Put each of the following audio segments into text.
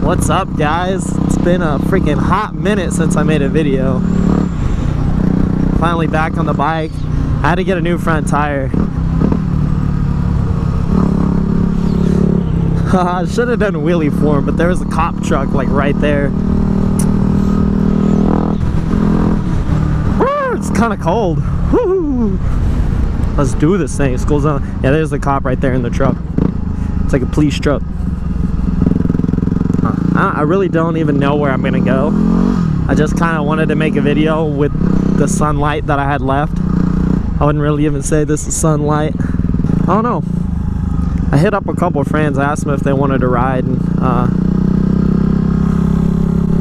What's up, guys? It's been a freaking hot minute since I made a video. Finally back on the bike. I had to get a new front tire. I should have done a wheelie for him, but there was a cop truck like right there. Woo, it's kind of cold. Woo. Let's do this thing. School's on. Yeah, there's the cop right there in the truck. It's like a police truck. I really don't even know where I'm gonna go. I just kind of wanted to make a video with the sunlight that I had left. I wouldn't really even say this is sunlight. I don't know. I hit up a couple of friends. I asked them if they wanted to ride. And,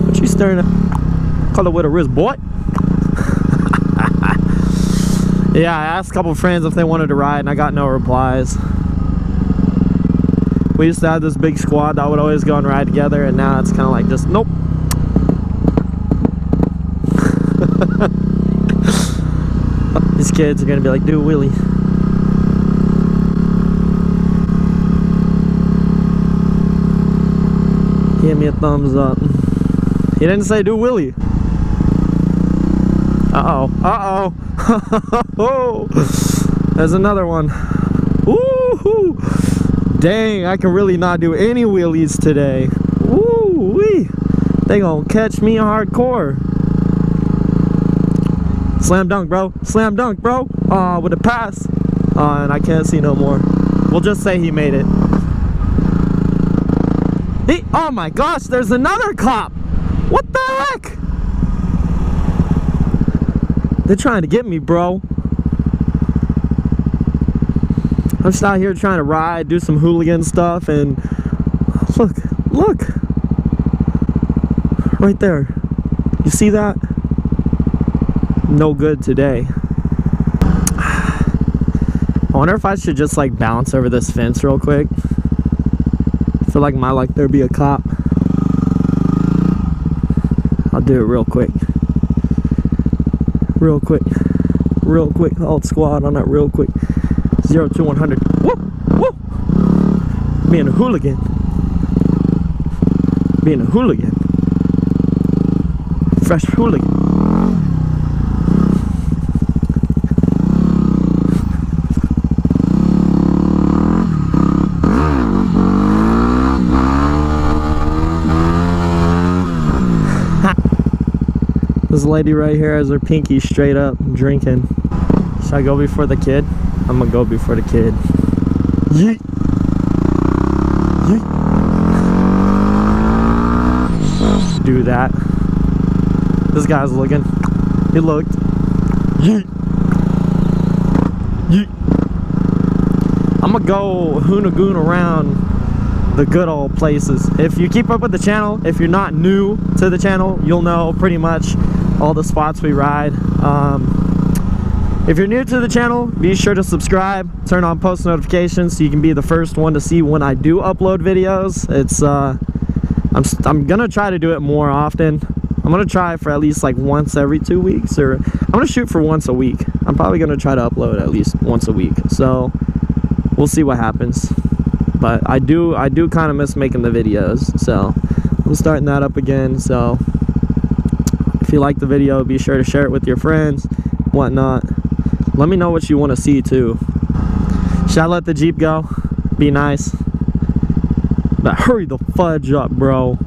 what you staring at? Call it with a wrist, boy. Yeah, I asked a couple of friends if they wanted to ride, and I got no replies. We used to have this big squad that would always go and ride together, and now it's kind of like just nope. These kids are gonna be like, do a wheelie. Give me a thumbs up. He didn't say do a wheelie. Uh-oh. Uh-oh. There's another one. Ooh. Dang, I can really not do any wheelies today. Ooh-wee. They gonna catch me hardcore. Slam dunk, bro. Slam dunk, bro. With a pass. And I can't see no more. We'll just say he made it. Oh my gosh, there's another cop. What the heck? They're trying to get me, bro. I'm just out here trying to ride, do some hooligan stuff, and look. Right there. You see that? No good today. I wonder if I should just like bounce over this fence real quick. I feel like my luck there'd be a cop. I'll do it real quick. Real quick. Hold squad on that real quick. 0 to 100. Woo! Being a hooligan. Fresh hooligan. This lady right here has her pinky straight up drinking. Should I go before the kid? I'm gonna go before the kid. Yeet. Do that. This guy's looking. He looked. Yeet. I'm gonna go hoonigoon around the good old places. If you keep up with the channel, if you're not new to the channel, you'll know pretty much all the spots we ride. If you're new to the channel, be sure to subscribe, turn on post notifications so you can be the first one to see when I do upload videos. It's I'm gonna try to do it more often. I'm gonna try for at least like once every 2 weeks, or I'm gonna shoot for once a week. I'm probably gonna try to upload at least once a week, so we'll see what happens. But I do kind of miss making the videos, so I'm starting that up again. So if you like the video, be sure to share it with your friends, whatnot. Let me know what you want to see too. Should I let the Jeep go? Be nice. But hurry the fudge up, bro.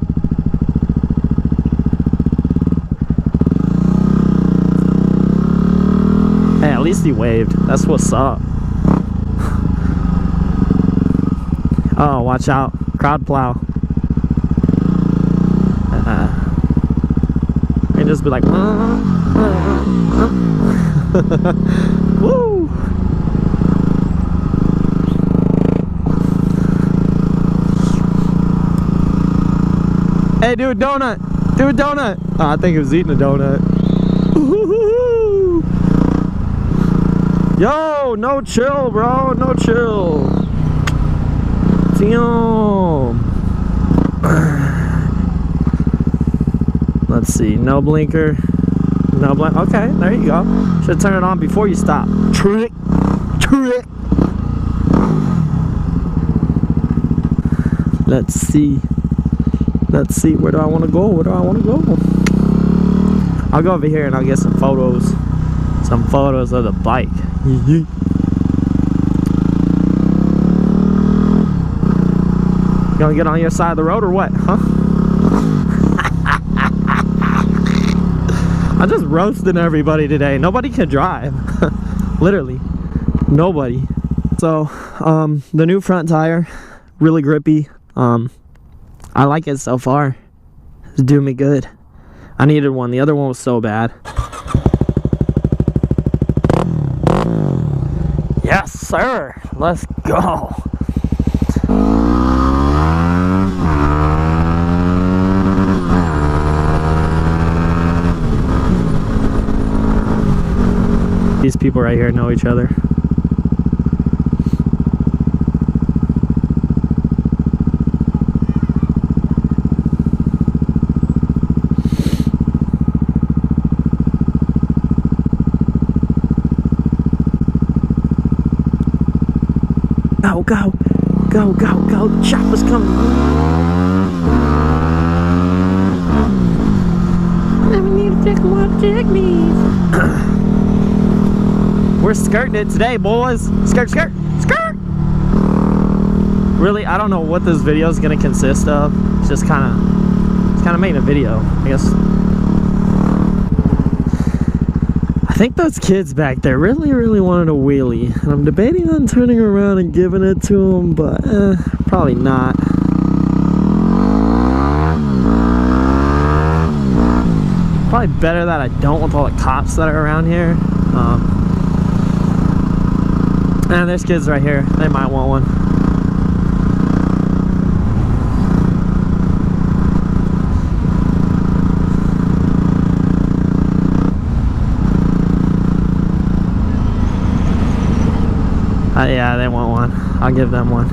Hey, at least he waved. That's what's up. Oh, watch out. Crowd plow. And just be like, woo! Hey, do a donut! Do a donut! Oh, I think he was eating a donut. Yo, no chill, bro. No chill. Damn. Let's see. No blinker. No blink. Okay, there you go. Should turn it on before you stop. Trick. Let's see. Let's see, where do I want to go? Where do I want to go? I'll go over here and I'll get some photos. Some photos of the bike. You gonna get on your side of the road or what, huh? I'm just roasting everybody today. Nobody can drive. Literally. Nobody. So, the new front tire, really grippy. I like it so far. It's doing me good. I needed one. The other one was so bad. Yes, sir. Let's go. These people right here know each other. Go, go, go, go, go. The chopper's coming. Let me need to take one technique. We're skirting it today, boys. Skirt, skirt, skirt. Really, I don't know what this video is gonna consist of. It's just kind of making a video, I guess. I think those kids back there really wanted a wheelie, and I'm debating on turning around and giving it to them, but probably not. Probably better that I don't with all the cops that are around here. And there's kids right here. They might want one. Yeah, they want one. I'll give them one.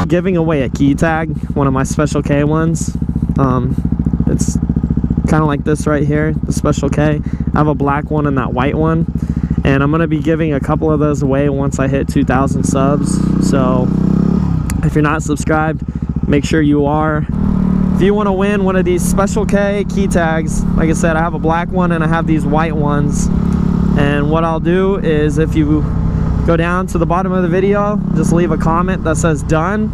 Giving away a key tag, one of my Special K ones. It's kind of like this right here, the Special K. I have a black one and that white one, and I'm gonna be giving a couple of those away once I hit 2,000 subs. So if you're not subscribed, make sure you are. If you want to win one of these Special K key tags, like I said, I have a black one and I have these white ones. And what I'll do is, if you go down to the bottom of the video, just leave a comment that says done.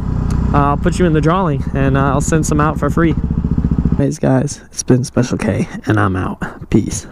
I'll put you in the drawing, and I'll send some out for free. Anyways, guys, it's been Special K, and I'm out. Peace.